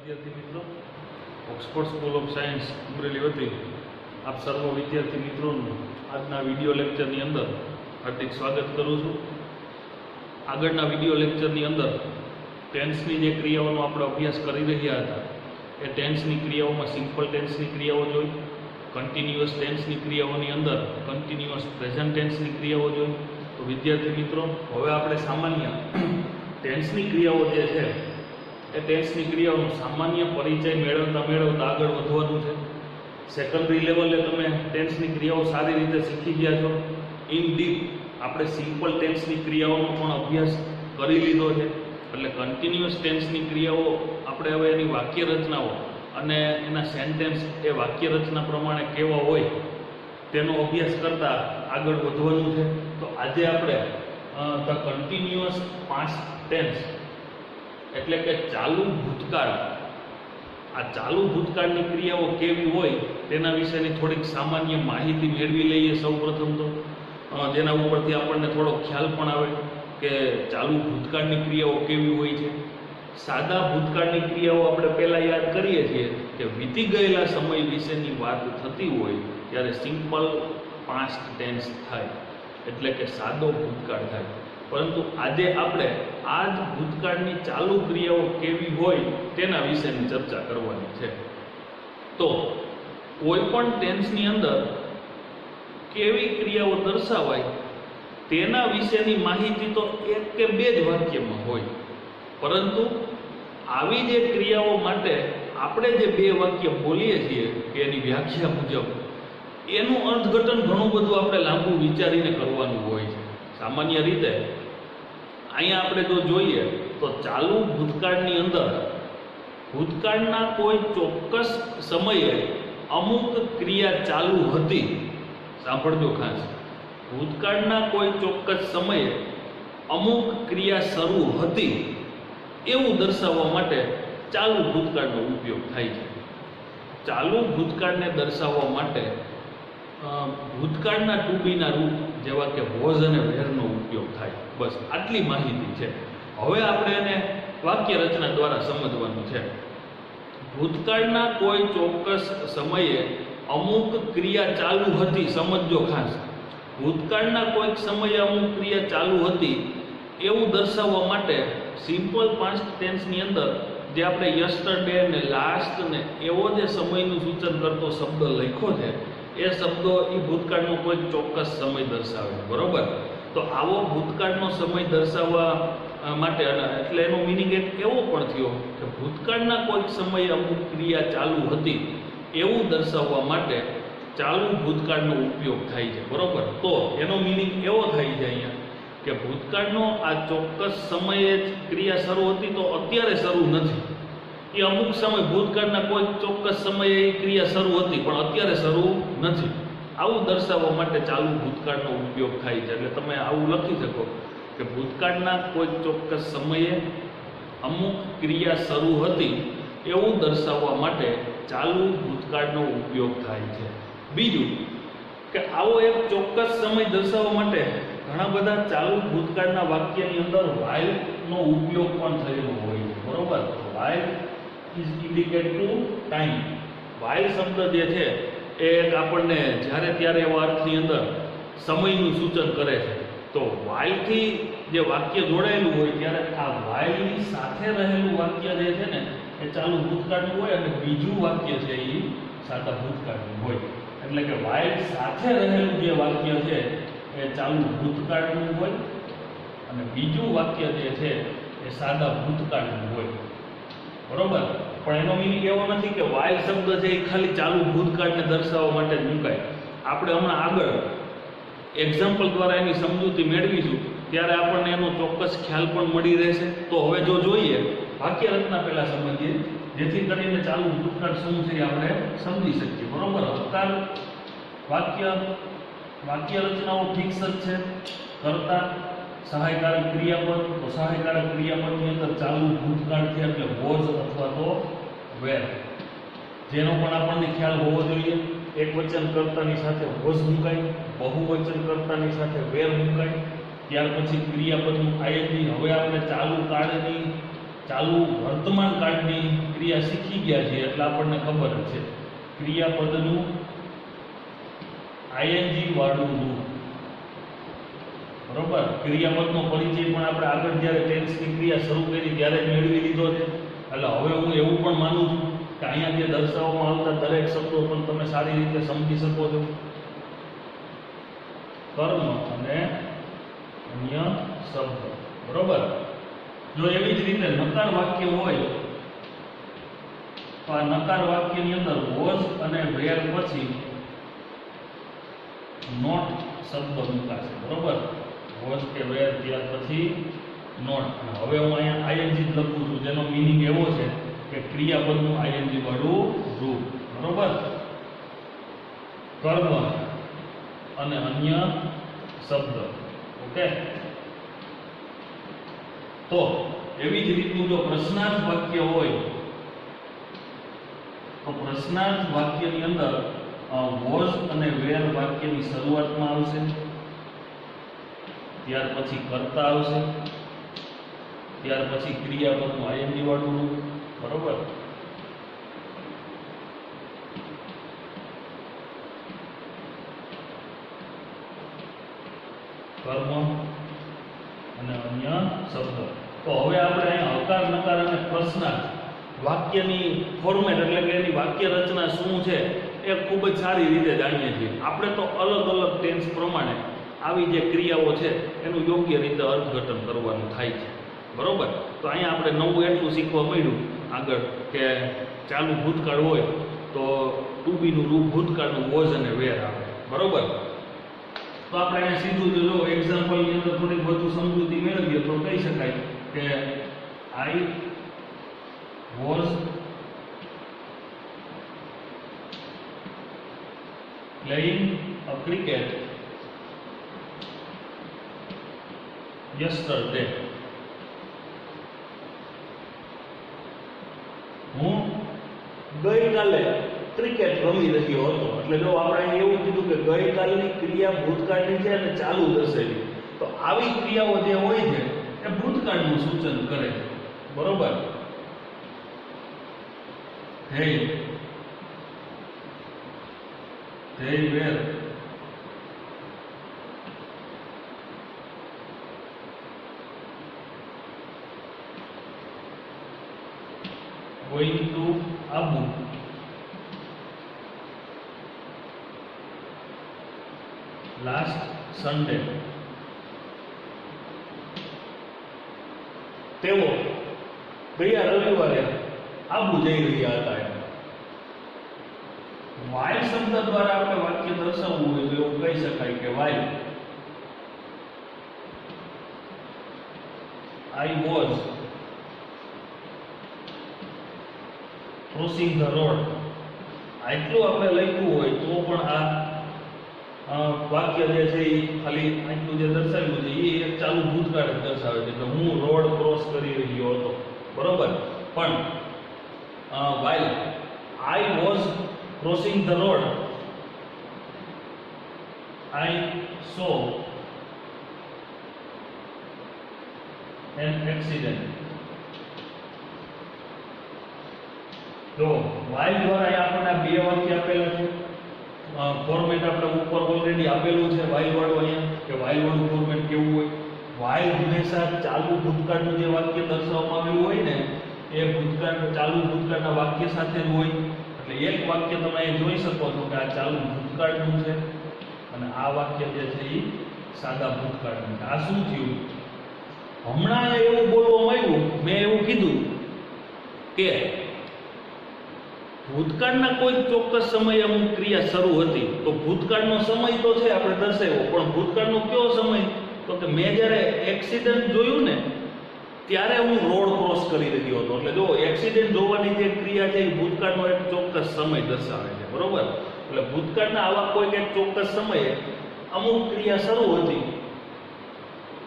विद्यार्थी मित्रों, Oxford school of science Amreli वती आप सर्व विद्यार्थी मित्रों आजना विडियो लेक्चरनी अंदर हार्दिक स्वागत करूँ छूँ। आगळना विडियो लेक्चरनी अंदर टेन्सनी जे क्रियाओनो आपणे अभ्यास करी रह्या हता ए टेन्सनी क्रियाओमां सिम्पल टेन्सनी क्रियाओ जोई, कन्टिन्युअस टेन्सनी क्रियाओनी अंदर कन्टिन्युअस प्रेझન્ટ टेन्सनी क्रियाओ जोई। तो विद्यार्थी मित्रों हवे आपणे सामान्य टेन्सनी क्रियाओ जे छे ए टेन्सनी क्रियाओनो सामान्य परिचय मेळवता मेळवता आगळ वधवानुं छे। सेकंडरी लेवले तमे टेन्सनी क्रियाओ सारी रीते शीखी गया छो। इन डीप आपणे सिम्पल टेन्सनी क्रियाओनो पण अभ्यास करी लीधो छे। એટલે કન્ટિન્યુઅસ ટેન્સની ક્રિયાઓ આપણે હવે એની વાક્ય રચનાઓ અને એના સેન્ટેન્સ એ વાક્ય રચના પ્રમાણે કેવા હોય તેનો અભ્યાસ કરતા આગળ વધવાનું છે। તો આજે આપણે ધ કન્ટિન્યુઅસ પાસ્ટ ટેન્સ એટલે કે ચાલુ ભૂતકાળ, આ ચાલુ ભૂતકાળની ક્રિયાઓ કેવી હોય તેના વિશેની થોડીક સામાન્ય માહિતી મેળવી લઈએ સૌપ્રથમ તો, જેના ઉપરથી આપણને થોડો ખ્યાલ પણ આવે કે ચાલુ ભૂતકાળની ક્રિયાઓ કેવી હોય છે। સાદા ભૂતકાળની ક્રિયાઓ આપણે પહેલાં યાદ કરીએ છીએ કે વીતી ગયેલા સમય વિશેની વાત થતી હોય ત્યારે સિમ્પલ પાસ્ટ ટેન્સ થાય, એટલે કે સાદો ભૂતકાળ થાય। પરંતુ આજે આપણે આ જ ભૂતકાળની ચાલુ ક્રિયાઓ કેવી હોય તેના વિશેની ચર્ચા કરવાની છે। તો કોઈપણ ટેન્સની અંદર કેવી ક્રિયાઓ દર્શાવાય તેના વિશેની માહિતી તો એક કે બે જ વાક્યમાં હોય, પરંતુ આવી જે ક્રિયાઓ માટે આપણે જે બે વાક્ય બોલીએ છીએ કે એની વ્યાખ્યા મુજબ એનું અર્થઘટન ઘણું બધું આપણે લાંબુ વિચારીને કરવાનું હોય છે। સામાન્ય રીતે અહીંયા આપણે જો જોઈએ તો ચાલુ ભૂતકાળની અંદર ભૂતકાળના કોઈ ચોક્કસ સમયે અમુક ક્રિયા ચાલુ હતી। સાંભળજો ખાસ, ભૂતકાળના કોઈ ચોક્કસ સમયે અમુક ક્રિયા શરૂ હતી એવું દર્શાવવા માટે ચાલુ ભૂતકાળનો ઉપયોગ થાય છે। ચાલુ ભૂતકાળને દર્શાવવા માટે ભૂતકાળના ટુ બીના રૂપ જેવા કે વોઝ અને વેરનો ઉપયોગ થાય। બસ આટલી માહિતી છે। હવે આપણે એને વાક્ય રચના દ્વારા સમજવાનું છે। ભૂતકાળના કોઈ ચોક્કસ સમયે અમુક ક્રિયા ચાલુ હતી, સમજજો ખાસ, ભૂતકાળના કોઈક સમયે અમુક ક્રિયા ચાલુ હતી એવું દર્શાવવા માટે સિમ્પલ પાસ્ટ ટેન્સની અંદર જે આપણે યસ્ટરડે ને લાસ્ટ ને એવો જે સમયનું સૂચન કરતો શબ્દ લખ્યો છે એ શબ્દો એ ભૂતકાળનો કોઈક ચોક્કસ સમય દર્શાવે, બરોબર? તો આવો ભૂતકાળનો સમય દર્શાવવા માટે એટલે એનો મિનિંગ એક એવો પણ થયો કે ભૂતકાળના કોઈક સમયે અમુક ક્રિયા ચાલુ હતી એવું દર્શાવવા માટે ચાલુ ભૂતકાળનો ઉપયોગ થાય છે, બરોબર? તો એનો મિનિંગ એવો થાય છે અહીંયા કે ભૂતકાળનો આ ચોક્કસ સમયે જ ક્રિયા શરૂ હતી તો અત્યારે શરૂ નથી, એ અમુક સમય ભૂતકાળના કોઈ ચોક્કસ સમયે એ ક્રિયા શરૂ હતી પણ અત્યારે શરૂ નથી, આવું દર્શાવવા માટે ચાલુ ભૂતકાળનો ઉપયોગ થાય છે। એટલે તમે આવું લખી શકો કે ભૂતકાળના કોઈ ચોક્કસ સમયે અમુક ક્રિયા શરૂ હતી એવું દર્શાવવા માટે ચાલુ ભૂતકાળનો ઉપયોગ થાય છે। બીજું કે આવો એક ચોક્કસ સમય દર્શાવવા માટે ઘણા બધા ચાલુ ભૂતકાળના વાક્યની અંદર વાઇલનો ઉપયોગ પણ થયેલો હોય છે, બરોબર? While is indicate to time. While શબ્દ જે છે એ એક આપણને જ્યારે ત્યારે એવા અર્થની અંદર સમયનું સૂચન કરે છે। તો વાઇલથી જે વાક્ય જોડાયેલું હોય ત્યારે આ વાઇલની સાથે રહેલું વાક્ય જે છે ને એ ચાલુ ભૂતકાળનું હોય અને બીજું વાક્ય છે એ સાદા ભૂતકાળનું હોય। એટલે કે વાઇલ સાથે રહેલું જે વાક્ય છે એ ચાલુ ભૂતકાળનું હોય અને બીજું વાક્ય જે છે એ સાદા ભૂતકાળનું હોય, બરોબર? પણ એનો મિનિંગ એવો નથી કે વાઇલ શબ્દ છે એ ખાલી ચાલુ ભૂતકાળને દર્શાવવા માટે જ મુકાય। આપણે હમણાં આગળ એક્ઝામ્પલ દ્વારા એની સમજૂતી મેળવીશું ત્યારે આપણને એનો ચોક્કસ ખ્યાલ પણ મળી રહેશે। તો હવે જો જોઈએ વાક્ય રચના પહેલા સમજીએ જેથી કરીને ચાલુ ભૂતકાળ શું છે એ આપણે સમજી શકીએ, બરોબર? ભૂતકાળ વાક્ય રચનાઓ ફિક્સ જ છે। કર્તા સહાયકારક ક્રિયાપદ, તો સહાયકારક ક્રિયાપદની અંદર ચાલુ ભૂતકાળ છે એટલે વોઝ અથવા તો વેર, જેનો પણ આપણને ખ્યાલ હોવો જોઈએ। એક વચન કર્તાની સાથે વોઝ મુકાય, બહુવચન કર્તાની સાથે વેર મુકાય, ત્યાર પછી ક્રિયાપદનું આઈએનજી। હવે આપણે ચાલુ કાળની ચાલુ વર્તમાન કાળની ક્રિયા શીખી ગયા છીએ એટલે આપણને ખબર જ છે ક્રિયાપદનું આઈએનજી વાળું રૂપ. બરોબર, ક્રિયાપદનો પરિચય પણ આપણે આગળ જ્યારે ટેન્સની ક્રિયા શરૂ કરી ત્યારે જ મેળવી લીધો છે. એટલે હવે હું એવું પણ માનું છું કે અહીંયા જે દર્શાવવામાં આવતા દરેક શબ્દો પણ તમે સારી રીતે સમજી શકો છો. કર્મ અને અન્ય શબ્દ. બરોબર, જો એવી જ રીતે નકાર વાક્ય હોય તો આ નકાર વાક્યની અંદર વોઝ અને વેર પછી નોટ શબ્દ મુકાશે. બરોબર, વોઝ કે વેર ત્યાર પછી નોટ. અને હવે હું અહીંયા આઈએનજી લખું છું જેનો મીનિંગ એવો છે કે ક્રિયાપદનું આઈએનજી વાળું રૂપ. બરોબર, કર્મ અને અન્ય શબ્દ. ઓકે, તો એવી જ રીતનું જો પ્રશ્નાર્થ વાક્ય હોય તો પ્રશ્નાર્થ વાક્યની અંદર વોઝ અને વેર વાક્યની શરૂઆતમાં આવશે, ત્યાર પછી કર્તા આવશે, ત્યાર પછી ક્રિયાપદનું આઈએનજી વાળું રૂપ. બરોબર, કર્મ અને અન્ય શબ્દ. તો હવે આપણે અહીંયા હકાર નકાર અને પ્રશ્નાર્થ વાક્યની ફોર્મેટ એટલે કે એની વાક્ય રચના શું છે એ ખૂબ જ સારી રીતે જાણીએ છીએ. આપણે તો અલગ અલગ ટેન્સ પ્રમાણે આવી જે ક્રિયાઓ છે એનું યોગ્ય રીતે અર્થઘટન કરવાનું થાય છે. બરોબર, તો અહીંયા આપણે નવું એટલું શીખવા મળ્યું આગળ કે ચાલુ ભૂતકાળ હોય તો ટુ બીનું રૂપ ભૂતકાળનું વોઝ અને વેર આવે. બરોબર, તો આપણે અહીંયા સીધું જો એક્ઝામ્પલની અંદર થોડીક વધુ સમજૂતી મેળવીએ તો કહી શકાય કે I was playing a cricket yesterday. હું ગઈકાલે ક્રિકેટ રમી રહ્યો હતો. એટલે જો આપણે એવું કીધું કે ગઈકાલની ક્રિયા ભૂતકાળની છે અને ચાલુ દર્શાવી, તો આવી ક્રિયાઓ જે હોય છે એ ભૂતકાળનું સૂચન કરે છે. બરોબર, they were going to Abu last Sunday. તેઓ ગયા રવિવારે આબુ જઈ રહ્યા હતા. વાઇલ શબ્દ દ્વારા આપણે વાક્ય દર્શાવવું હોય તો એવું કહી શકાય કે while I was crossing the road. આટલું આપણે લખ્યું હોય તો પણ આ વાક્ય જે છે એ ખાલી આટલું જે દર્શાવ્યું છે એ એક ચાલુ ભૂતકાળ દર્શાવે છે કે હું રોડ ક્રોસ કરી રહ્યો હતો. બરોબર, પણ while I was crossing the road I saw an accident. તો while દ્વારા આપણને બે વાક્ય આપેલા છે. ફોર્મેટ આપણે ઉપર ઓલરેડી આપેલું છે while વાળું અહીંયા કે while વાળું ફોર્મેટ કેવું હોય. while હંમેશા ચાલુ ભૂતકાળનું જે વાક્ય દર્શાવવામાં આવ્યું હોય ને એ ભૂતકાળ ચાલુ ભૂતકાળના વાક્ય સાથે જ હોય. એટલે એક વાક્ય તમે અહીં જોઈ શકો છો કે આ ચાલુ ભૂતકાળનું છે અને આ વાક્ય જે છે એ સાદા ભૂતકાળનું છે. આ શું થયું? હમણાં એવું બોલવામાં આવ્યું, મેં એવું કીધું કે ભૂતકાળના કોઈ ચોક્કસ સમયે અમુક ક્રિયા શરૂ હતી. તો ભૂતકાળનો સમય તો છે આપણે દર્શાવ્યો, પણ ભૂતકાળનો કયો સમય? તો કે મેં જ્યારે એક્સિડન્ટ જોયું ને ત્યારે હું રોડ ક્રોસ કરી રહ્યો હતો. એટલે જો એક્સિડન્ટ જોવાની જે ક્રિયા છે એ ભૂતકાળનો એક ચોક્કસ સમય દર્શાવે છે. બરોબર, એટલે ભૂતકાળના આવા કોઈ એક ચોક્કસ સમયે અમુક ક્રિયા શરૂ હતી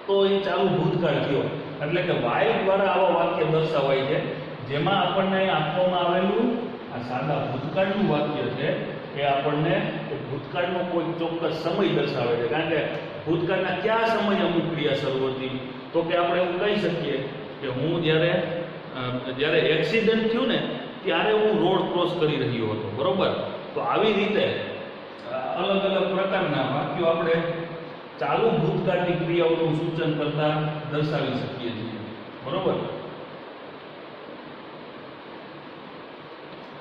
તો એ ચાલુ ભૂતકાળ થયો. એટલે કે વાઇલ દ્વારા આવા વાક્ય દર્શાવાય છે જેમાં આપણને આપવામાં આવેલું આ સાદા ભૂતકાળનું વાક્ય છે એ આપણને ભૂતકાળનો કોઈ ચોક્કસ સમય દર્શાવે છે. કારણ કે ભૂતકાળના કયા સમયે અમુક ક્રિયા શરૂ હતી? તો કે આપણે એવું કહી શકીએ કે હું જ્યારે જ્યારે એક્સિડન્ટ થયું ને ત્યારે હું રોડ ક્રોસ કરી રહ્યો હતો, બરોબર. તો આવી રીતે અલગ અલગ પ્રકારના વાક્યો આપણે ચાલુ ભૂતકાળની ક્રિયાઓનું સૂચન કરતા દર્શાવી શકીએ છીએ, બરોબર.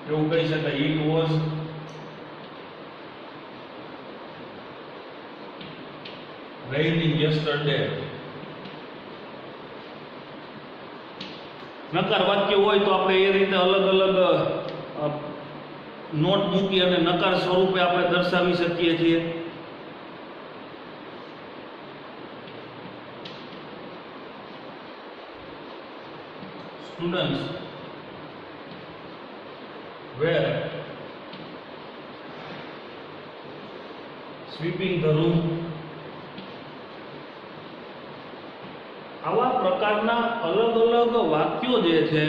એવું કહી શકાય, ઇટ વોઝ raining yesterday. નકાર વાક્ય હોય તો આપણે એ રીતે અલગ અલગ નોટ મૂકી અને નકાર સ્વરૂપે આપણે દર્શાવી શકીએ છીએ. Students were sweeping the room. આવા પ્રકારના અલગ અલગ વાક્યો જે છે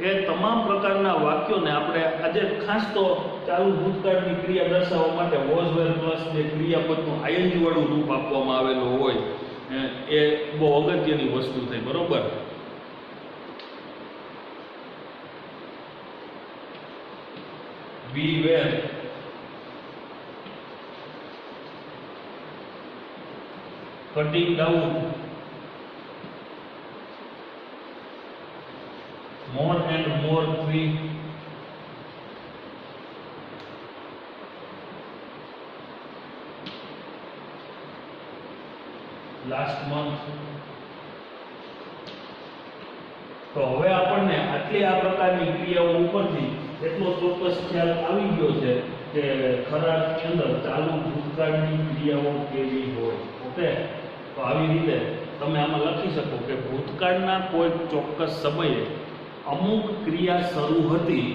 એ તમામ પ્રકારના વાક્યોને આપણે આજે ખાસ તો ચાલુ ભૂતકાળની ક્રિયા દર્શાવવા માટે વોઝ વેર પ્લસ જે ક્રિયાપદનું આઈએનજી વાળું રૂપ આપવામાં આવેલું હોય એ બહુ અગત્યની વસ્તુ થઈ, બરોબર. We were cutting down more and more tree. Last month. તો હવે આપણને આટલી આ પ્રકારની ક્રિયાઓ ઉપરથી એટલો ચોક્કસ ખ્યાલ આવી ગયો છે કે ખરાની અંદર ચાલુ ભૂતકાળની ક્રિયાઓ કેવી હોય. ઓકે, તો આવી રીતે તમે આમાં લખી શકો કે ભૂતકાળના કોઈ ચોક્કસ સમયે અમુક ક્રિયા શરૂ હતી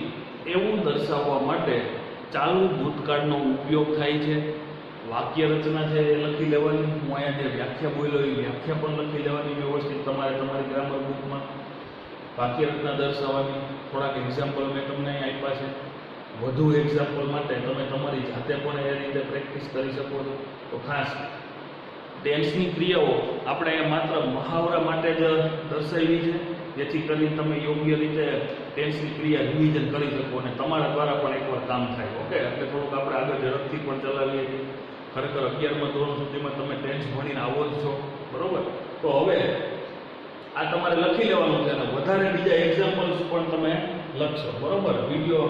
એવું દર્શાવવા માટે ચાલુ ભૂતકાળનો ઉપયોગ થાય છે. વાક્ય રચના છે એ લખી લેવાની. હું અહીંયા જે વ્યાખ્યા બોલ્યો એ વ્યાખ્યા પણ લખી લેવાની વ્યવસ્થિત તમારે તમારી ગ્રામર બુકમાં. વાક્ય રચના દર્શાવવાની. થોડાક એક્ઝામ્પલ મેં તમને અહીં આપ્યા છે. વધુ એક્ઝામ્પલ માટે તમે તમારી જાતે પણ એ રીતે પ્રેક્ટિસ કરી શકો છો. તો ખાસ ટેન્સની ક્રિયાઓ આપણે માત્ર મહાવરા માટે જ દર્શાવી છે, જેથી કરીને તમે યોગ્ય રીતે ટેન્સની ક્રિયા રિવિઝન કરી શકો અને તમારા દ્વારા પણ એકવાર કામ થાય. ઓકે, એટલે થોડુંક આપણે આગળ ઝડપથી પણ ચલાવીએ છીએ. ખરેખર 11મા ધોરણ સુધીમાં તમે ટેન્સ ભણીને આવો જ છો, બરોબર. તો હવે આ તમારે લખી લેવાનું છે અને વધારે બીજા એક્ઝામ્પલ્સ પણ તમે લખશો, બરોબર. વિડીયો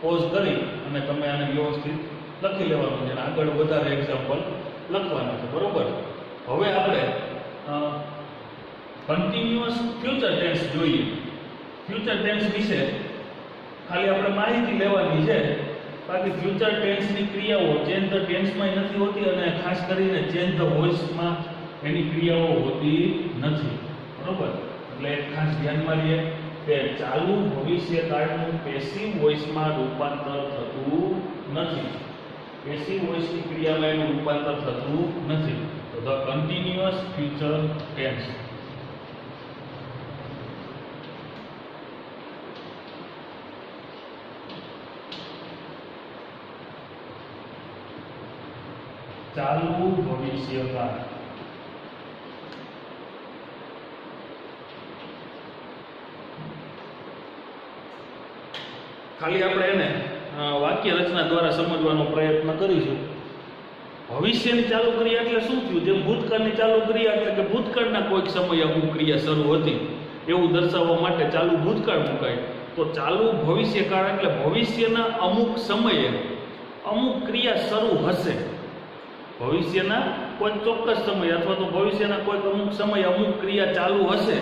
પોઝ કરી અને તમે આને વ્યવસ્થિત લખી લેવાનું છે અને આગળ વધારે એક્ઝામ્પલ લખવાના છે, બરોબર. હવે આપણે કન્ટિન્યુઅસ ફ્યુચર ટેન્સ જોઈએ. ફ્યુચર ટેન્સ વિશે ખાલી આપણે માહિતી લેવાની છે. બાકી ફ્યુચર ટેન્સની ક્રિયાઓ ચેન્જ ધ ટેન્સમાં નથી હોતી અને ખાસ કરીને ચેન્જ ધ વોઇસમાં એની ક્રિયાઓ હોતી નથી, બરોબર. એટલે ખાસ ધ્યાનમાં લઈએ કે ચાલુ ભવિષ્યકાળનું પેસિવ વોઇસમાં રૂપાંતર થતું નથી. પેસિવ વોઇસની ક્રિયામાં એનું રૂપાંતર થતું નથી. તો ધ કન્ટિન્યુઅસ ફ્યુચર ટેન્સ. ચાલુ ભવિષ્યકાળ. ખાલી આપણે એને વાક્ય રચના દ્વારા સમજવાનો પ્રયત્ન કરીશું. ભવિષ્યની ચાલુ ક્રિયા એટલે શું થયું? જેમ ભૂતકાળની ચાલુ ક્રિયા એટલે કે ભૂતકાળના કોઈક સમયે અમુક ક્રિયા શરૂ હતી એવું દર્શાવવા માટે ચાલુ ભૂતકાળ મુકાય. તો ચાલુ ભવિષ્યકાળ એટલે ભવિષ્યના અમુક સમયે અમુક ક્રિયા શરૂ હશે. ભવિષ્યના કોઈ ચોક્કસ સમય અથવા તો ભવિષ્યના કોઈક અમુક સમયે અમુક ક્રિયા ચાલુ હશે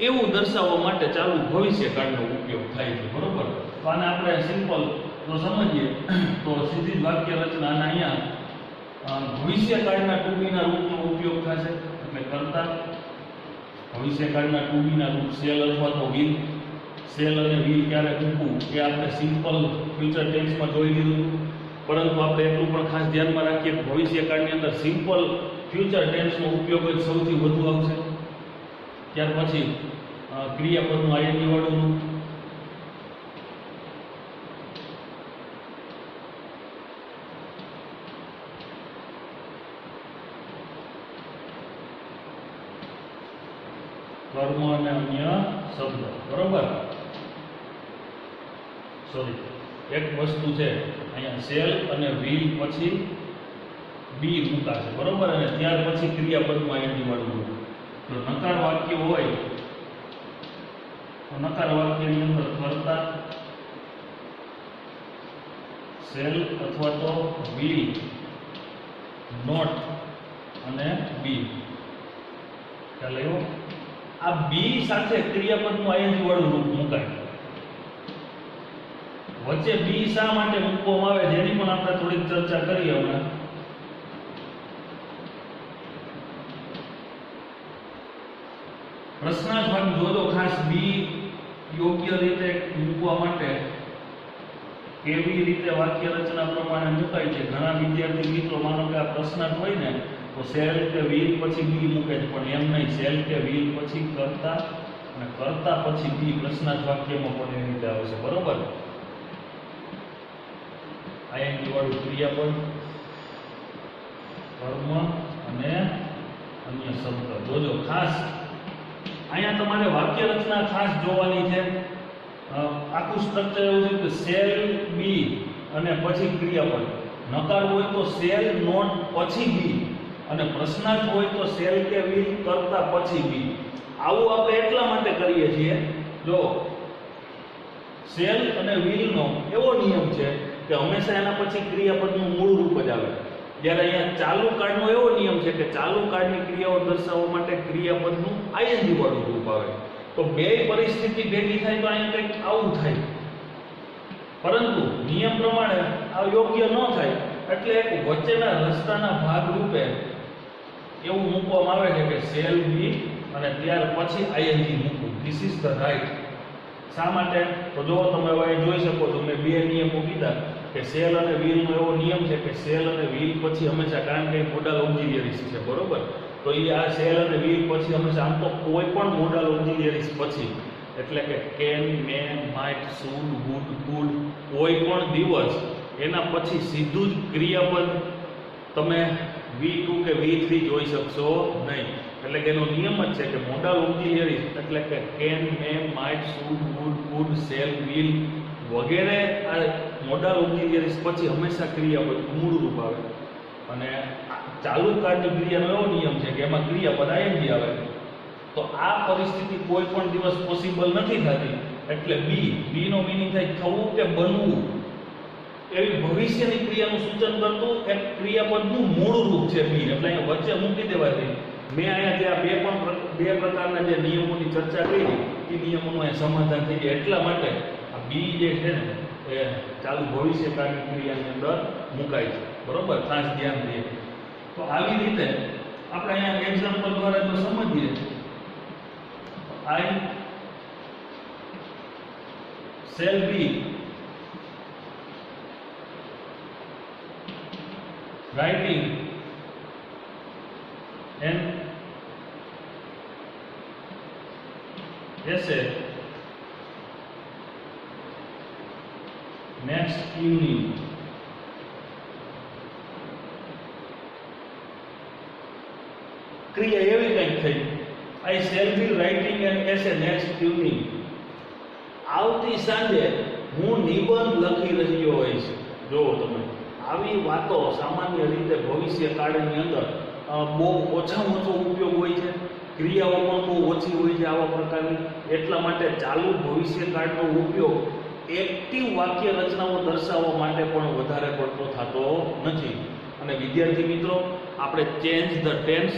એવું દર્શાવવા માટે ચાલુ ભવિષ્યકાળનો ઉપયોગ થાય છે, બરોબર. તો આને આપણે સિમ્પલ જો સમજીએ તો સીધી જ વાક્ય રચના અહીંયા ભવિષ્યકાળના ટુ બીના રૂપનો ઉપયોગ થશે. એટલે કરતા ભવિષ્યકાળના ટુ બીના રૂપ શેલ અથવા તો વિલ. શેલ અને વિલ ક્યારે મૂકવું એ આપણે સિમ્પલ ફ્યુચર ટેન્સમાં જોઈ લીધું. પરંતુ આપણે એટલું પણ ખાસ ધ્યાનમાં રાખીએ કે ભવિષ્યકાળની અંદર સિમ્પલ ફ્યુચર ટેન્સનો ઉપયોગ જ સૌથી વધુ આવશે. ત્યાર પછી ક્રિયાપદનું આઈએનજી વાળું રૂપ. કર્મ અને અન્ય શબ્દ, બરોબર. સોરી, એક વસ્તુ છે અહીંયા શેલ અને વિલ પછી બી મૂકાશે, બરોબર. અને ત્યાર પછી ક્રિયાપદમાં એની વાળું. જો નકાર વાક્ય હોય તો નકાર વાક્યની અંદર કર્તા શેલ અથવા તો વિલ, નોટ અને બી. ખ્યાલ આવ્યો? આ બી સાથે ક્રિયાપદનું આઈએનજી વાળું રૂપ મુકાય. વચ્ચે બી શા માટે મૂકવામાં આવે જેની પણ આપણે થોડીક ચર્ચા કરીએ હમણાં. પ્રશ્નાર્થ ભાગ જોજો ખાસ. બી યોગ્ય રીતે મૂકવા માટે કેવી રીતે વાક્ય રચના પ્રમાણે મુકાય છે. ઘણા વિદ્યાર્થી મિત્રો માનો કે આ પ્રશ્નાર્થ હોય ને તો શેલ કે વિલ પછી બી મૂકે છે, પણ એમ નહીં. શેલ કે વિલ પછી કર્તા અને કર્તા પછી બી પ્રશ્નાર્થ વાક્યમાં પણ એવી રીતે આવશે, બરોબર. આઈએનજી વાળું ક્રિયાપદ, કર્મ અને અન્ય શબ્દ. જોજો ખાસ અહીંયા તમારે વાક્ય રચના ખાસ જોવાની છે. આખું સ્ટ્રક્ચર એવું છે કે શેલ બી અને પછી ક્રિયાપદ. નકાર હોય તો શેલ નોટ પછી બી, અને પ્રશ્નાર્થ હોય તો શેલ કે વિલ કરતા પછી બી. આવું આપણે એટલા માટે કરીએ છીએ, જો શેલ અને વિલનો એવો નિયમ છે કે હંમેશા એના પછી ક્રિયાપદનું મૂળ રૂપ જ આવે. જ્યારે અહીંયા ચાલુ કાળનો એવો નિયમ છે કે ચાલુ કાળની ક્રિયાઓ દર્શાવવા માટે ક્રિયાપદનું આઈએનજી વાળું રૂપ આવે. તો બે પરિસ્થિતિ ભેગી થાય તો અહીંયા કંઈક આવું થાય, પરંતુ નિયમ પ્રમાણે આ યોગ્ય ન થાય. એટલે એક વચ્ચેના રસ્તાના ભાગ રૂપે એવું મૂકવામાં આવે છે કે શેલ બી અને ત્યાર પછી આઈએનજી મૂકવું. This is the right. શા માટે? તો જો તમે હવે જોઈ શકો છો, મેં બે નિયમો કીધા કે શેલ અને વિલનો એવો નિયમ છે કે શેલ અને વિલ પછી હંમેશા, કારણ કે મોડલ ઓક્ઝિલિયરીઝ છે, બરોબર. તો એ આ શેલ અને વિલ પછી હંમેશા, આમ તો કોઈ પણ મોડલ ઓક્ઝિલિયરીઝ પછી, એટલે કે can, may, might, should, would, could, કોઈ પણ દિવસ એના પછી સીધું જ ક્રિયાપદ તમે V2 કે V3 જોઈ શકશો નહીં. એટલે કે એનો નિયમ જ છે કે મોડલ ઓક્ઝિલિયરીઝ એટલે કે can, may, might, should, would, could, shall, will વગેરે આ મોડલ ઓક્ઝિલિયરીઝ પછી હંમેશા ક્રિયાપદ મૂળ રૂપ આવે. અને ચાલુ કાળની ક્રિયાનો એવો નિયમ છે કે એમાં ક્રિયાપદ આઈએનજી આવે. તો આ પરિસ્થિતિ કોઈ પણ દિવસ પોસિબલ નથી થતી. એટલે બી નો મિનિંગ થાય થવું કે બનવું. એવી ભવિષ્યની ક્રિયાનું સૂચન કરતું એક ક્રિયાપદનું મૂળ રૂપ છે બી. એટલે અહીંયા વચ્ચે મૂકી દેવાથી મેં અહીંયા ત્યાં બે પ્રકારના જે નિયમોની ચર્ચા કરી એ નિયમોનું અહીંયા સમાધાન થઈ જાય. એટલા માટે આ બી જે છે ને એ ચાલુ ભવિષ્યકાળની ક્રિયાની અંદર મુકાય છે, બરોબર. ખાસ ધ્યાન દઈએ. તો આવી રીતે આપણે અહીંયા એક્ઝામ્પલ દ્વારા જો સમજીએ, આઈ shall be writing an essay next evening. ક્રિયા એવી કંઈક થઈ, I shall be writing an essay next evening. આવતી સાંજે હું નિબંધ લખી રહ્યો હોઈશ. જો તમે આવી વાતો સામાન્ય રીતે ભવિષ્યકાળની અંદર બહુ ઓછામાં ઓછો ઉપયોગ હોય છે. ક્રિયાઓ પણ બહુ ઓછી હોય છે આવા પ્રકારની. એટલા માટે ચાલુ ભવિષ્યકાળનો ઉપયોગ એક્ટિવ વાક્ય રચનાઓ દર્શાવવા માટે પણ વધારે પડતો થતો નથી. અને વિદ્યાર્થી મિત્રો, આપણે ચેન્જ ધ ટેન્સ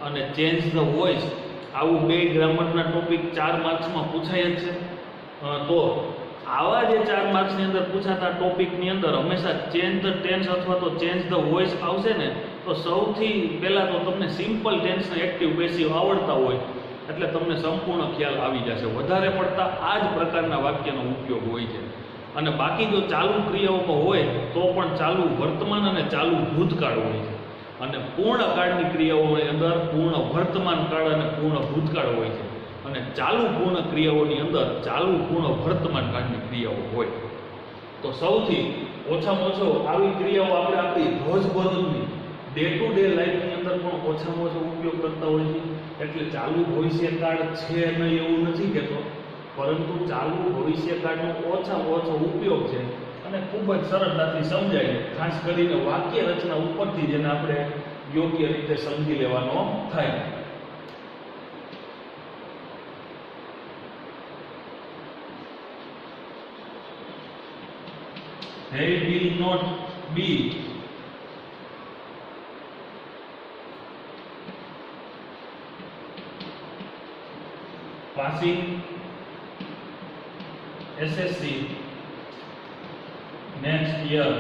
અને ચેન્જ ધ વોઇસ આવું બે ગ્રામરના ટોપિક 4 માર્ક્સમાં પૂછાય જ છે. તો આવા જે 4 માર્ક્સની અંદર પૂછાતા ટોપિકની અંદર હંમેશા ચેન્જ ધ ટેન્સ અથવા તો ચેન્જ ધ વોઇસ આવશે ને, તો સૌથી પહેલાં તો તમને સિમ્પલ ટેન્સને એક્ટિવ પેસિવ આવડતા હોય એટલે તમને સંપૂર્ણ ખ્યાલ આવી જશે. વધારે પડતા આ જ પ્રકારના વાક્યનો ઉપયોગ હોય છે. અને બાકી જો ચાલુ ક્રિયાઓમાં હોય તો પણ ચાલુ વર્તમાન અને ચાલુ ભૂતકાળ હોય છે. અને પૂર્ણ કાળની ક્રિયાઓની અંદર પૂર્ણ વર્તમાન કાળ અને પૂર્ણ ભૂતકાળ હોય છે. અને ચાલુ પૂર્ણ ક્રિયાઓની અંદર ચાલુ પૂર્ણ વર્તમાન કાળની ક્રિયાઓ હોય. તો સૌથી ઓછામાં ઓછો આવી ક્રિયાઓ આપણે આપણી રોજબરોજની ડે ટુ ડે લાઈફની અંદર પણ ઓછામાં ઓછો ઉપયોગ કરતા હોય છે. એટલે ચાલુ ભવિષ્યકાળ છે નહીં એવું નથી કહેતો, પરંતુ ચાલુ ભવિષ્યકાળનો ઓછામાં ઓછો ઉપયોગ છે અને ખૂબ જ સરળતાથી સમજાય, ખાસ કરીને વાક્ય રચના ઉપરથી જેને આપણે યોગ્ય રીતે સમજી લેવાનો થાય. They will not be passing SSC next year.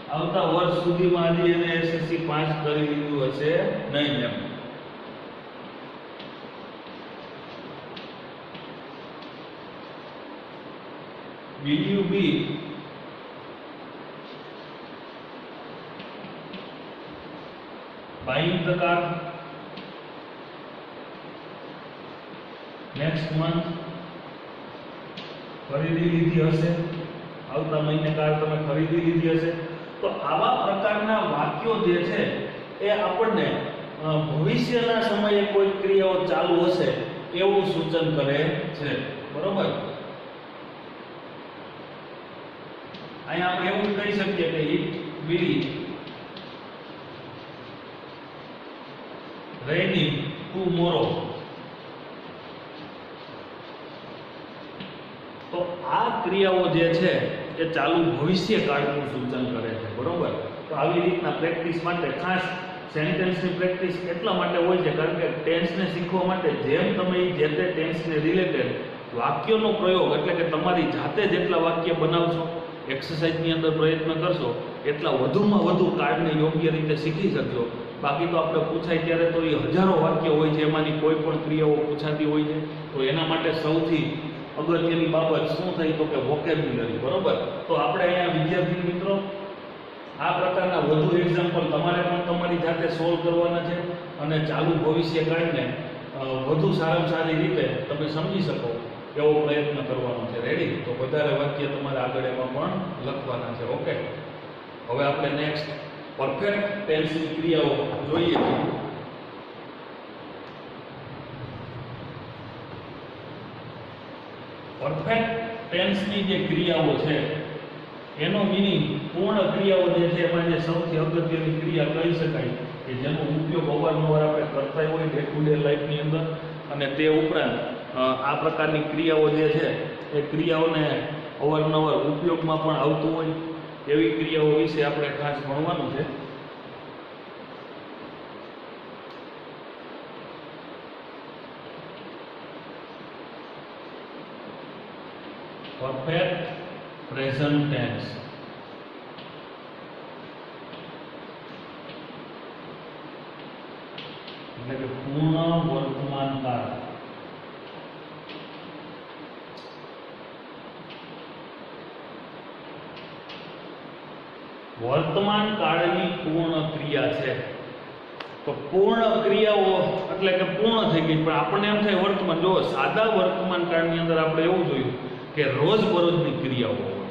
આવતા વર્ષ સુધીમાં હજી એને SSC પાસ કરી લીધું હશે નહીં એમ. Will you be buying the car next month? ખરીદી લીધી હશે, આવતા મહિને કાર તમે ખરીદી લીધી હશે. તો આવા પ્રકારના વાક્યો જે છે એ આપણને ભવિષ્યના સમયે કોઈ ક્રિયાઓ ચાલુ હશે એવું સૂચન કરે છે. બરોબર. અહીંયા આપણે એવું કહી શકીએ કે it will raining tomorrow. તો આ ક્રિયાઓ જે છે એ ચાલુ ભવિષ્યકાળનું સૂચન કરે છે. બરોબર. તો આવી રીતના પ્રેક્ટિસ માટે ખાસ સેન્ટેન્સની પ્રેક્ટિસ એટલા માટે હોય છે કારણ કે ટેન્સને શીખવા માટે જેમ તમે જે તે ટેન્સને રિલેટેડ વાક્યોનો પ્રયોગ એટલે કે તમારી જાતે જેટલા વાક્ય બનાવશો, એક્સરસાઇઝની અંદર પ્રયત્ન કરશો, એટલા વધુમાં વધુ કાર્ડને યોગ્ય રીતે શીખી શકશો. બાકી તો આપણે પૂછાય ત્યારે તો એ હજારો વાક્ય હોય છે, એમાંની કોઈ પણ ક્રિયાઓ પૂછાતી હોય છે. તો એના માટે સૌથી અગત્યની બાબત શું થઈ તો કે વોકેબ્યુલરી. બરોબર. તો આપણે અહીંયા વિદ્યાર્થી મિત્રો આ પ્રકારના વધુ એક્ઝામ્પલ તમારે પણ તમારી જાતે સોલ્વ કરવાના છે અને ચાલુ ભવિષ્યકાળને વધુ સારામાં સારી રીતે તમે સમજી શકો એવો પ્રયત્ન કરવાનો છે. રેડી? તો વધારે વાક્ય તમારે આગળ એમાં પણ લખવાના છે. ઓકે. હવે આપણે નેક્સ્ટ પરફેક્ટ ટેન્સની ક્રિયાઓ જોઈએ. પરફેક્ટ ટેન્સની જે ક્રિયાઓ છે એનો મિનિંગ પૂર્ણ ક્રિયાઓ જે છે એમાં જે સૌથી અગત્યની ક્રિયા કહી શકાય કે જેનો ઉપયોગ અવારનવાર આપણે કરતા હોય ડે ટુ ડે લાઈફની અંદર, અને તે ઉપરાંત આ પ્રકારની ક્રિયાઓ જે છે એ ક્રિયાઓને અવારનવાર ઉપયોગમાં પણ આવતું હોય એવી ક્રિયાઓ વિશે આપણે ખાસ ભણવાનું છે. પરફેક્ટ પ્રેઝન્ટ ટેન્સ એટલે કે પૂર્ણ વર્તમાન કાળ. વર્તમાન કાળની પૂર્ણ ક્રિયા છે. તો પૂર્ણ ક્રિયાઓ એટલે કે પૂર્ણ થઈ ગઈ, પણ આપણને એમ થાય વર્તમાન. જો સાદા વર્તમાન કાળની અંદર આપણે એવું જોયું કે રોજબરોજની ક્રિયાઓ હોય.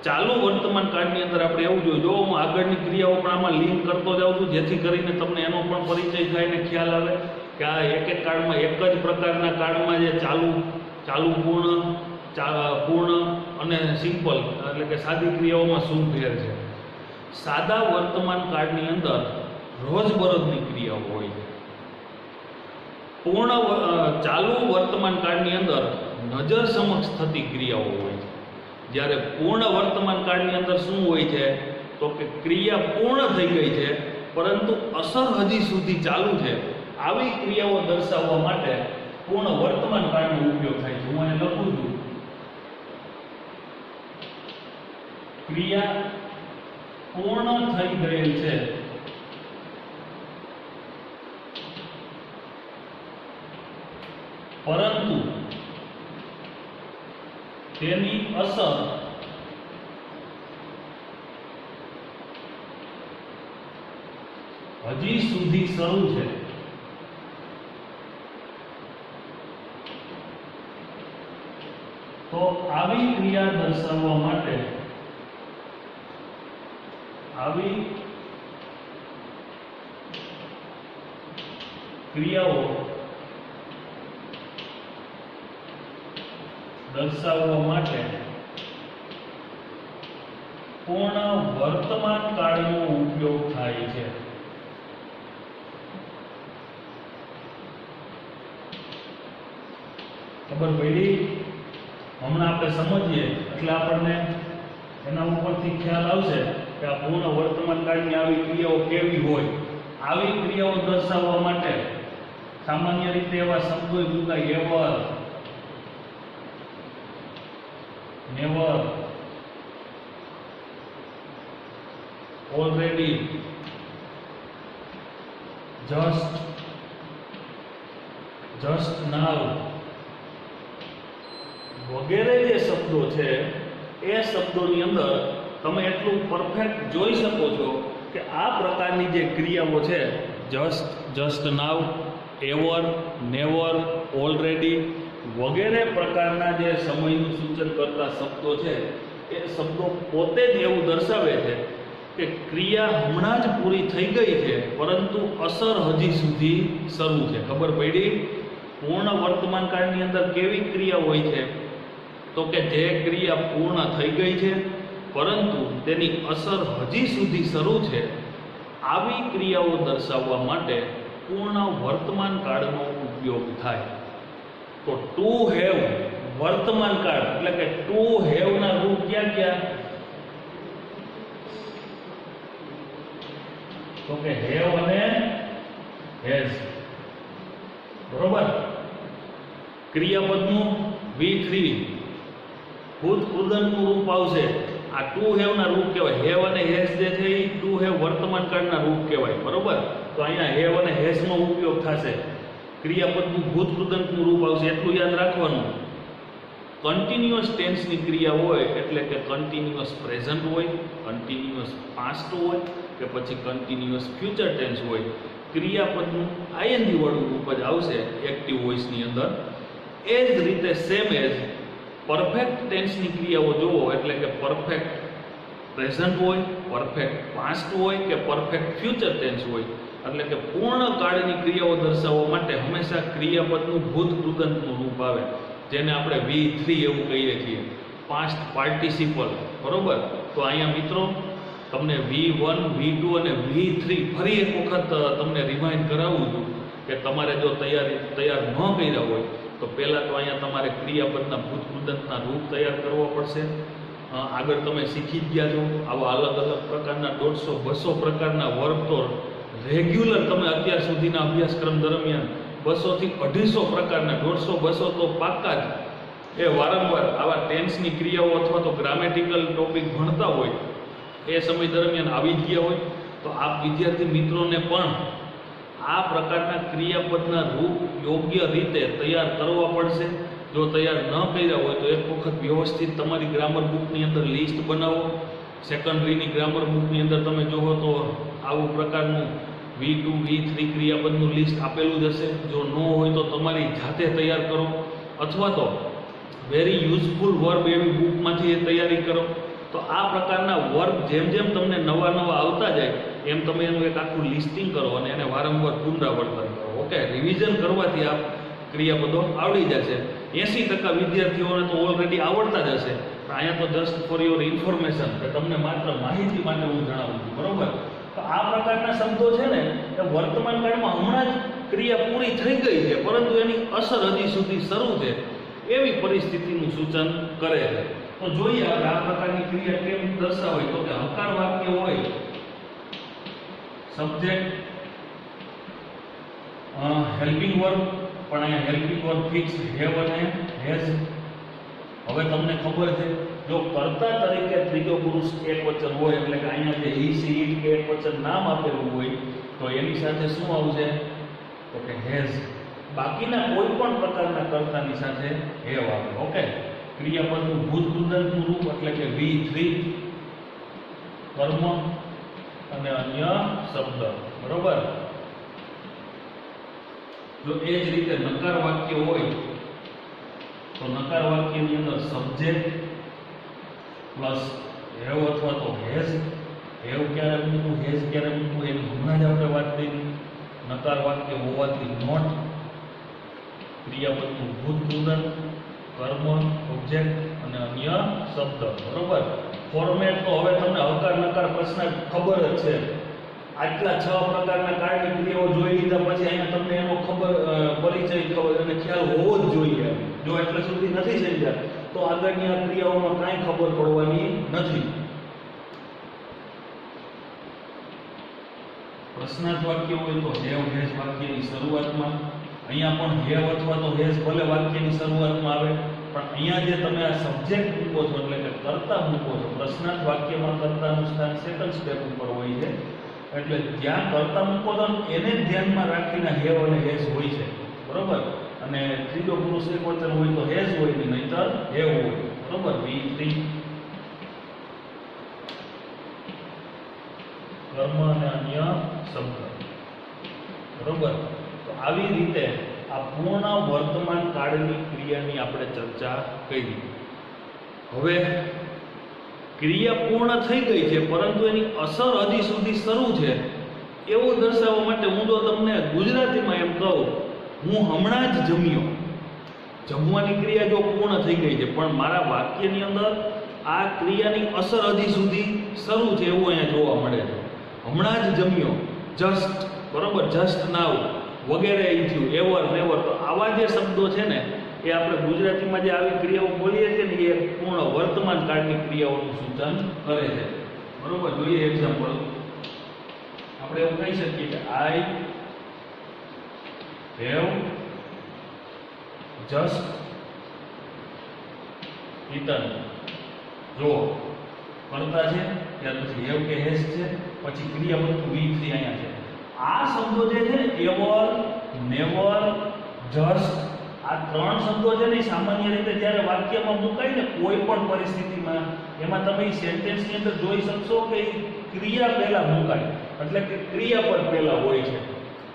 ચાલુ વર્તમાન કાળની અંદર આપણે એવું જોયું, જો હું આગળની ક્રિયાઓ પણ આમાં લિંક કરતો જાઉં છું જેથી કરીને તમને એનો પણ પરિચય થાય ને ખ્યાલ આવે કે આ એક એક કાળમાં એક જ પ્રકારના કાળમાં જે ચાલુ પૂર્ણ અને સિમ્પલ એટલે કે સાદી ક્રિયાઓમાં શું ફેર છે. સાદા વર્તમાન કાળની અંદર રોજબરોજની ક્રિયાઓ હોય છે. ચાલુ વર્તમાન કાળની અંદર નજર સમક્ષ થતી ક્રિયાઓ હોય છે. જ્યારે પૂર્ણ વર્તમાન કાળની અંદર શું હોય છે તો કે ક્રિયા પૂર્ણ થઈ ગઈ છે પરંતુ અસર હજી સુધી ચાલુ છે. આવી ક્રિયાઓ દર્શાવવા માટે પૂર્ણ વર્તમાન કાળનો ઉપયોગ થાય છે. હું અહીં લખું છું ક્રિયા પૂર્ણ થઈ ગયેલ છે પરંતુ તેની અસર હજી સુધી શરૂ છે. તો આવી ક્રિયા દર્શાવવા માટે ક્રિયાઓ દર્શાવવા માટે પૂર્ણ વર્તમાન કાળનો ઉપયોગ થાય છે. ખબર પડી? હમણાં આપણે સમજીએ એટલે આપણને એના ઉપરથી ખ્યાલ આવશે કે આ પૂર્ણ વર્તમાન કાળની આવી ક્રિયાઓ કેવી હોય. આવી ક્રિયાઓ દર્શાવવા માટે સામાન્ય રીતે એવા શબ્દો મૂકાય: ever, never, already, just, just now વગેરે જે શબ્દો છે એ શબ્દોની અંદર તમે એટલું પરફેક્ટ જોઈ શકો છો કે આ પ્રકારની જે ક્રિયાઓ છે જસ્ટ નાઉ, એવર, નેવર, ઓલરેડી વગેરે પ્રકારના જે સમયનું સૂચન કરતા શબ્દો છે એ શબ્દો પોતે જ એવું દર્શાવે છે કે ક્રિયા હમણાં જ પૂરી થઈ ગઈ છે પરંતુ અસર હજી સુધી શરૂ છે. ખબર પડી? પૂર્ણ વર્તમાન કાળની અંદર કેવી ક્રિયા હોય છે તો કે જે ક્રિયા પૂર્ણ થઈ ગઈ છે પરંતુ તેની અસર હજી સુધી શરૂ છે. આવી ક્રિયાઓ દર્શાવવા માટે પૂર્ણ વર્તમાન કાળનો ઉપયોગ થાય. તો ટુ હેવ વર્તમાન કાળ એટલે કે ટુ હેવ ના રૂપ ક્યાં ક્યાં? તો કે હેવ અને હેઝ. બરોબર. ક્રિયાપદનું V3 ભૂત કૃદંતનું રૂપ આવશે. આ ટુ હેવ ના રૂપ કહેવાય. હેવ અને હેઝ જે છે એ ટુ હેવ વર્તમાન કાળના રૂપ કહેવાય. બરોબર. તો અહીંયા હેવ અને હેઝ નો ઉપયોગ થશે. ક્રિયાપદનું ભૂત કૃદંતનું રૂપ આવશે. એટલું યાદ રાખવાનું. કન્ટિન્યુઅસ ટેન્સની ક્રિયા હોય એટલે કે કન્ટિન્યુઅસ પ્રેઝન્ટ હોય, કન્ટિન્યુઅસ પાસ્ટ હોય કે પછી કન્ટિન્યુઅસ ફ્યુચર ટેન્સ હોય, ક્રિયાપદનું આઈએનજી વાળું રૂપ જ આવશે એક્ટિવ વોઇસની અંદર. એ જ રીતે સેમ એઝ પરફેક્ટ ટેન્સની ક્રિયાઓ જોવો એટલે કે પરફેક્ટ પ્રેઝન્ટ હોય, પરફેક્ટ પાસ્ટ હોય કે પરફેક્ટ ફ્યુચર ટેન્સ હોય એટલે કે પૂર્ણ કાળની ક્રિયાઓ દર્શાવવા માટે હંમેશા ક્રિયાપદનું ભૂત કૃદંતનું રૂપ આવે જેને આપણે V3 એવું કહીએ છીએ, પાસ્ટ પાર્ટિસિપલ. બરોબર. તો અહીંયા મિત્રો તમને V1, V2 અને V3 ફરી એક વખત તમને રિમાઇન્ડ કરાવું છું કે તમારે જો તૈયાર ન કર્યા હોય તો પહેલાં તો અહીંયા તમારે ક્રિયાપદના ભૂત કૃદંતના રૂપ તૈયાર કરવા પડશે. આગળ તમે શીખી જ ગયા છો આવા અલગ અલગ પ્રકારના 150-200 પ્રકારના વર્બ તો રેગ્યુલર તમે અત્યાર સુધીના અભ્યાસક્રમ દરમિયાન 200 થી 250 પ્રકારના 150-200 તો પાક્કા જ એ વારંવાર આવા ટેન્સની ક્રિયાઓ અથવા તો ગ્રામેટિકલ ટોપિક ભણતા હોય એ સમય દરમિયાન આવી જ ગયા હોય. તો આપ વિદ્યાર્થી મિત્રોને પણ આ પ્રકારના ક્રિયાપદના રૂપ યોગ્ય રીતે તૈયાર કરવા પડશે. જો તૈયાર ન કર્યા હોય તો એક વખત વ્યવસ્થિત તમારી ગ્રામર બુકની અંદર લિસ્ટ બનાવો. સેકન્ડરીની ગ્રામર બુકની અંદર તમે જોવો તો આવું પ્રકારનું V2, V3 ક્રિયાપદનું લિસ્ટ આપેલું જ હશે. જો ન હોય તો તમારી જાતે તૈયાર કરો અથવા તો વેરી યુઝફુલ વર્બ એવી બુકમાંથી એ તૈયારી કરો. તો આ પ્રકારના વર્બ જેમ જેમ તમને નવા આવતા જાય એમ તમે એનું એક આખું લિસ્ટિંગ કરો અને એને વારંવાર પુનરાવર્તન કરો. ઓકે. રિવિઝન કરવાથી આ ક્રિયાપદો આવડી જશે. 80% વિદ્યાર્થીઓને તો ઓલરેડી આવડતા જ હશે. પણ અહીંયા તો જસ્ટ ફોર યોર ઇન્ફોર્મેશન કે તમને માત્ર માહિતી માટે હું જણાવું છું. બરોબર. તો આ પ્રકારના શબ્દો છે ને એ વર્તમાન કાળમાં હમણાં જ ક્રિયા પૂરી થઈ ગઈ છે પરંતુ એની અસર હજી સુધી શરૂ છે એવી પરિસ્થિતિનું સૂચન કરે છે. તો જોઈએ આપણે આ પ્રકારની ક્રિયા કેમ દર્શાવાય. તો કે હકાર વાક્ય હોય, સબ્જેક્ટ, હેલ્પિંગ વર્બ, પણ અહીંયા હેલ્પિંગ વર્બ ફિક્સ હેવ અને હેઝ. હવે તમને ખબર છે જો કર્તા તરીકે ત્રીજો પુરુષ એકવચન હોય એટલે કે અહીંયા જે હી, સી, ઇટ કે એકવચન નામ આપેલું હોય તો એની સાથે શું આવશે તો કે હેઝ. બાકીના કોઈ પણ પ્રકારના કર્તાની સાથે હેવ આવે. ઓકે. ક્રિયાપદનું ભૂત કૃદંતનું રૂપ એટલે કે V3 કર્મ અને અન્ય શબ્દ. બરોબર. જો એ જ રીતે નકાર વાક્ય હોય તો નકાર વાક્યની અંદર સબ્જેક્ટ પ્લસ હેવ અથવા તો હેઝ. હેવ ક્યારે મૂકવું, હેઝ ક્યારે મૂકવું એની હમણાં જ આપણે વાત કરી. નકાર વાક્ય હોવાથી નોટ, ક્રિયાપદનું ભૂતપૂર્ણ, કર્મ, ઓબ્જેક્ટ અને અન્ય શબ્દ. બરોબર. ફોર્મેટ તો હવે તમને હકાર નકાર પ્રશ્ન ખબર જ છે. આટલા 6 પ્રકારના કાળની ક્રિયાઓ જોઈ લીધા પછી અહીંયા તમને એનો પરિચય ખબર અને ખ્યાલ હોવો જ જોઈએ. જો એટલે સુધી નથી સમજ્યા તો આગળની આ ક્રિયાઓમાં કાંઈ ખબર પડવાની નથી. પ્રશ્નાર્થ વાક્ય હોય તો હેવ હેઝ વાક્યની શરૂઆતમાં, અહીંયા પણ હેવ અથવા તો હેઝ ભલે વાક્યની શરૂઆતમાં આવે, પણ અહીંયા જે તમે આ સબ્જેક્ટ મૂકો છો એટલે કે કર્તા મૂકો છો, પ્રશ્નાર્થ વાક્યમાં કર્તાનું સ્થાન સેકન્ડ સ્ટેપ ઉપર હોય છે. એટલે જ્યાં કર્તા મૂકો છો એને જ ધ્યાનમાં રાખીને હેવ અને હેઝ હોય છે. બરોબર. અને ત્રીજો પુરુષ એકવચન હોય તો હેઝ હોય ને નહીતર હેવ હોય. બરોબર. વી કર્મ અને અન્ય શબ્દ. બરોબર. તો આવી રીતે આ પૂર્ણ વર્તમાન કાળની ક્રિયાની આપણે ચર્ચા કરી. હવે ક્રિયા પૂર્ણ થઈ ગઈ છે પરંતુ એની અસર હજી સુધી શરૂ છે એવું દર્શાવવા માટે હું જો તમને ગુજરાતીમાં એમ કહું, હું હમણાં જ જમ્યો. જમવાની ક્રિયા જો પૂર્ણ થઈ ગઈ છે પણ મારા વાક્યની અંદર આ ક્રિયાની અસર હજી સુધી શરૂ છે એવું અહીંયા જોવા મળે છે. હમણાં જ જમ્યો, જસ્ટ. બરોબર. જસ્ટ નાવ વગેરે એ થયું, એવર નેવર. તો આવા જે શબ્દો છે ને એ આપણે ગુજરાતીમાં જે આવી ક્રિયાઓ બોલીએ છીએ ને એ પૂર્ણ વર્તમાન કાળની ક્રિયાઓનું સૂચન કરે છે. બરોબર. જોઈએ એક્ઝામ્પલ. આપણે એવું કહી શકીએ કે આઈ હેવ જસ્ટ ઇટન. જો કરતા છે ત્યાર પછી હેવ કે હેઝ છે, પછી ક્રિયાપદ V3 અહીંયા છે. આ શબ્દો જે છે ને એવર, નેવર, જસ્ટ, આ 3 શબ્દો છે ને સામાન્ય રીતે જ્યારે વાક્યમાં મુકાય ને કોઈ પણ પરિસ્થિતિમાં એમાં તમે સેન્ટેન્સની અંદર જોઈ શકશો કે ક્રિયા પહેલા મુકાય, એટલે કે ક્રિયાપદ પહેલા હોય છે.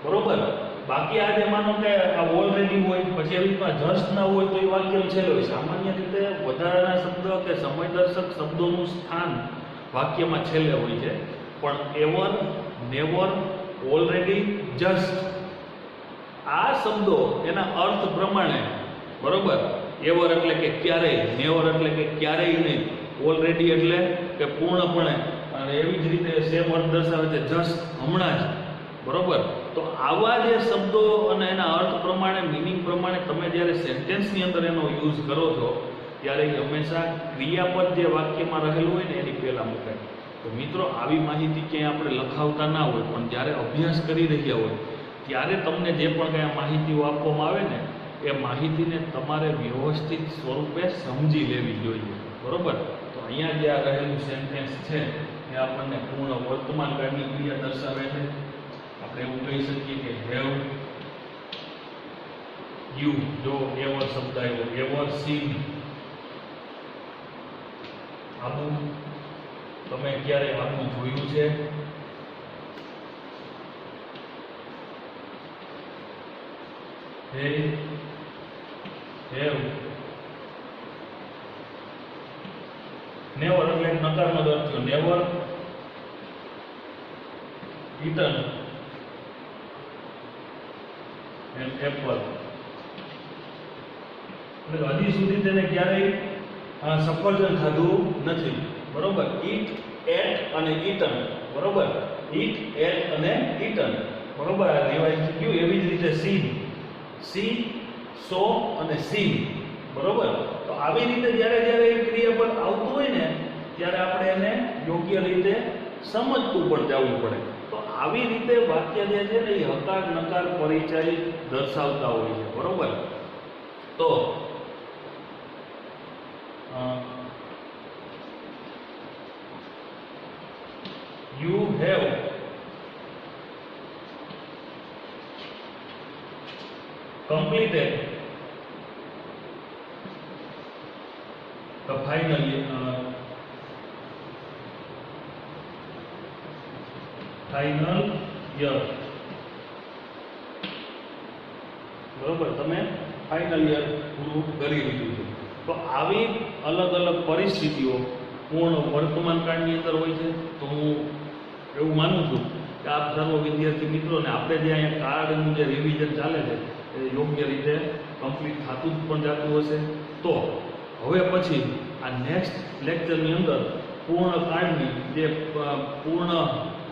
બરોબર. બાકી આજે માનો કે આ ઓલરેડી હોય પછી એવી રીતના જસ્ટ ના હોય તો એ વાક્ય છેલ્લો હોય. સામાન્ય રીતે વધારાના શબ્દ કે સમયદર્શક શબ્દોનું સ્થાન વાક્યમાં છેલ્લે હોય છે. પણ એવર, નેવર, ઓલરેડી, જસ્ટ આ શબ્દો એના અર્થ પ્રમાણે. બરોબર. એવર એટલે કે ક્યારેય, નેવર એટલે કે ક્યારેય નહીં, ઓલરેડી એટલે કે પૂર્ણપણે, અને એવી જ રીતે સેમ અર્થ દર્શાવે છે જસ્ટ, હમણાં જ. બરોબર. તો આવા જે શબ્દો અને એના અર્થ પ્રમાણે, મિનિંગ પ્રમાણે તમે જ્યારે સેન્ટેન્સની અંદર એનો યુઝ કરો છો ત્યારે હંમેશા ક્રિયાપદ જે વાક્યમાં રહેલું હોય ને એની પહેલા મુકાય. તો મિત્રો આવી માહિતી ક્યાંય આપણે લખાવતા ના હોય પણ જ્યારે અભ્યાસ કરી રહ્યા હોય ત્યારે તમને જે પણ કંઈ માહિતીઓ આપવામાં આવે ને એ માહિતીને તમારે વ્યવસ્થિત સ્વરૂપે સમજી લેવી જોઈએ. બરોબર. તો અહીંયા જે આ રહેલું સેન્ટેન્સ છે એ આપણને પૂર્ણ વર્તમાન કાળની ક્રિયા દર્શાવે છે. આપણે એવું કહી શકીએ કે હેવ યુ, જો એવર શબ્દ આવ્યો, એવર સીન, આબુ, તમે ક્યારે આબુ જોયું છે? હેવ નેવર એટલે નકારનો અર્થ થયો. નેવર ઇટન એપલ, એટલે હજી સુધી તેને ક્યારેય સફરજન ખાધું નથી. બરોબર. ઈટ, એટ અને ઈટન. બરોબર. ઈટ, એટ અને ઈટન. બરોબર. આ રિવાઇઝ થઈ ગયું. એવી જ રીતે સીન, સી, સો અને સીન. બરોબર. તો આવી રીતે જ્યારે જ્યારે એ ક્રિયાપદ આવતું હોય ને ત્યારે આપણે એને યોગ્ય રીતે સમજતું પણ જવું પડે. તો આવી રીતે વાક્ય જે છે ને એ હકાર નકાર પરિચય દર્શાવતા હોય છે. બરોબર. તો you have completed the final year. બરોબર. તમે ફાઇનલ યર પૂરું કરી લીધું છે. તો આવી અલગ અલગ પરિસ્થિતિઓ પૂર્ણ વર્તમાન કાળની અંદર હોય છે. તો હું એવું માનું છું કે કે આપ સર્વ વિદ્યાર્થી મિત્રોને આપણે જે અહીંયા કાર્ડનું જે રિવિઝન ચાલે છે એ યોગ્ય રીતે કમ્પ્લીટ થતું જ પણ જતું હશે. તો હવે પછી આ નેક્સ્ટ લેક્ચરની અંદર પૂર્ણ કાળની જે પૂર્ણ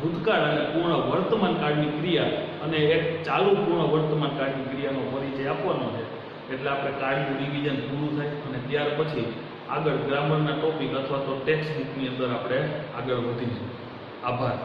ભૂતકાળ અને પૂર્ણ વર્તમાન કાળની ક્રિયા અને એક ચાલુ પૂર્ણ વર્તમાન કાળની ક્રિયાનો પરિચય આપવાનો છે. એટલે આપણે કાર્ડનું રિવિઝન પૂરું થાય અને ત્યાર પછી આગળ ગ્રામરના ટોપિક અથવા તો ટેક્સ્ટ બુકની અંદર આપણે આગળ વધીશું. આભાર.